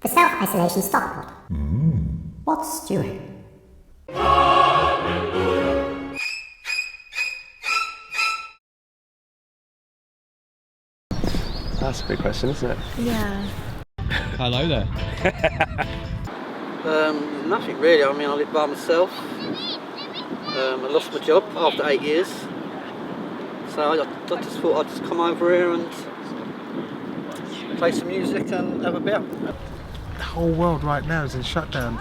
The self-isolation stockpot. What's stewing? That's a big question, isn't it? Yeah. Hello there. Nothing really. I mean, I live by myself. I lost my job after 8 years. So I just thought I'd just come over here and play some music and have a beer. The whole world right now is in shutdown.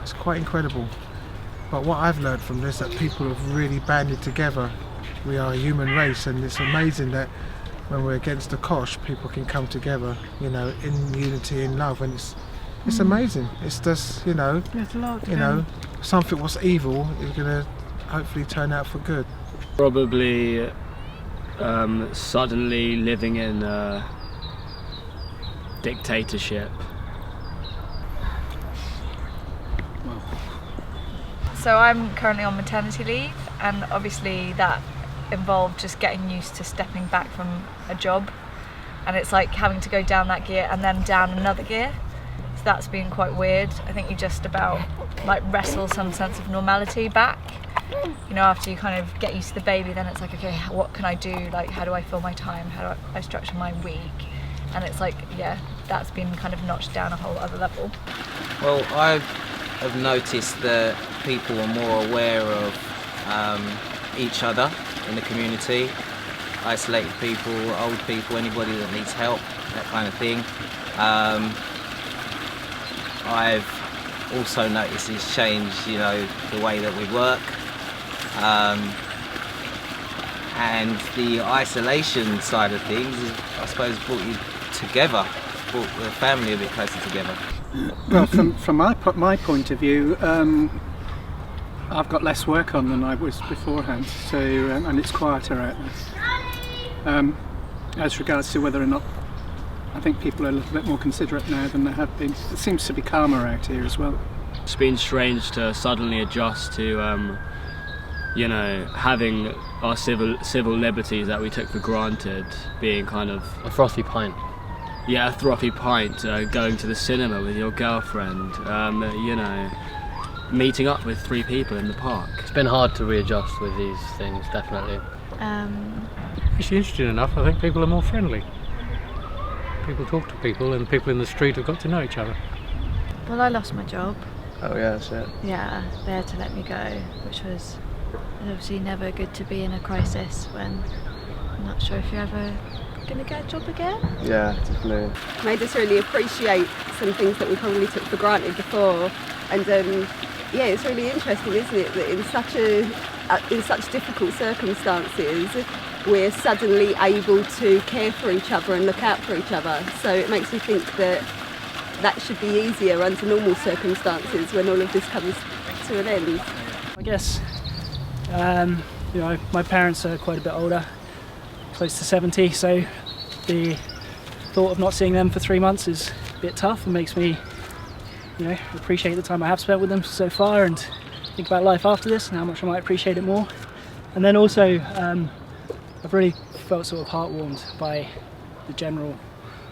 It's quite incredible. But what I've learned from this, that people have really banded together. We are a human race, and it's amazing that when we're against the kosh, people can come together, you know, in unity, in love, and it's amazing. It's just, There's a lot. Something was evil is going to hopefully turn out for good. Probably suddenly living in a dictatorship. So I'm currently on maternity leave, and obviously that involved just getting used to stepping back from a job, and it's like having to go down that gear and then down another gear. So that's been quite weird. I think you just about like wrestle some sense of normality back. You know, after you kind of get used to the baby, then it's like, okay, what can I do? Like, how do I fill my time? How do I structure my week? And it's like, yeah, that's been kind of notched down a whole other level. Well, I have noticed that people are more aware of each other in the community. Isolated people, old people, anybody that needs help, that kind of thing. I've also noticed it's changed, the way that we work. And the isolation side of things, I suppose, brought you together, brought the family a bit closer together. Well, from my point of view, I've got less work on than I was beforehand, so and it's quieter out there. As regards to whether or not, I think people are a little bit more considerate now than they have been. It seems to be calmer out here as well. It's been strange to suddenly adjust to, having our civil liberties that we took for granted being kind of A frothy pint. a frothy pint, going to the cinema with your girlfriend, meeting up with 3 people in the park. It's been hard to readjust with these things, definitely. It's interesting enough. I think people are more friendly. People talk to people, and people in the street have got to know each other. Well, I lost my job. Oh yeah, that's it. Yeah, they had to let me go, which was obviously never good to be in a crisis when I'm not sure if you're ever going to get a job again. Yeah, definitely. Made us really appreciate some things that we probably took for granted before, and it's really interesting, isn't it, that in such difficult circumstances we're suddenly able to care for each other and look out for each other. So it makes me think that should be easier under normal circumstances when all of this comes to an end. I guess my parents are quite a bit older, close to 70, so the thought of not seeing them for 3 months is a bit tough and makes me appreciate the time I have spent with them so far and think about life after this and how much I might appreciate it more. And then also I've really felt sort of heartwarmed by the general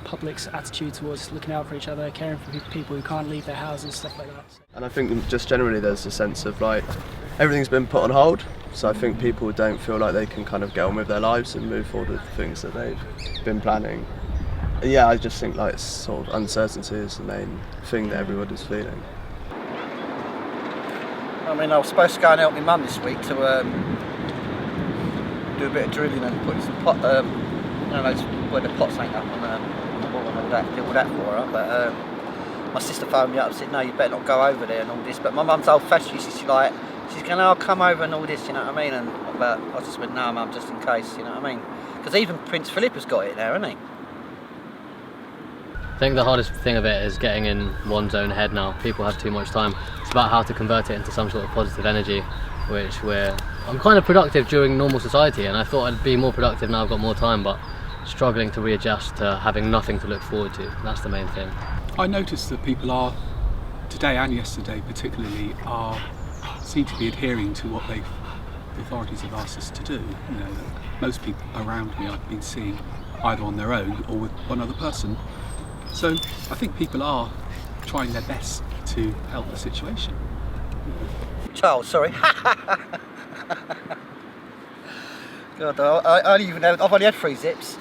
public's attitude towards looking out for each other, caring for people who can't leave their houses, stuff like that. And I think just generally there's a sense of like everything's been put on hold, so I think people don't feel like they can kind of get on with their lives and move forward with the things that they've been planning. And yeah, I just think like sort of uncertainty is the main thing that everybody's feeling. I mean, I was supposed to go and help my mum this week to do a bit of drilling and put some pot, where the pots ain't up on the wall and all that for her. But my sister phoned me up and said, no, you better not go over there and all this. But my mum's old-fashioned, she's going, I'll come over and all this, you know what I mean? But I just went, no, mum, just in case, you know what I mean? Because even Prince Philip has got it now, hasn't he? I think the hardest thing of it is getting in one's own head now. People have too much time. It's about how to convert it into some sort of positive energy, which I'm kind of productive during normal society, and I thought I'd be more productive now I've got more time, but struggling to readjust to having nothing to look forward to. That's the main thing. I noticed that people are, today and yesterday particularly, seem to be adhering to what the authorities have asked us to do. Most people around me I've been seeing either on their own or with one other person. So I think people are trying their best to help the situation. Charles, sorry. God, I've only had 3 zips.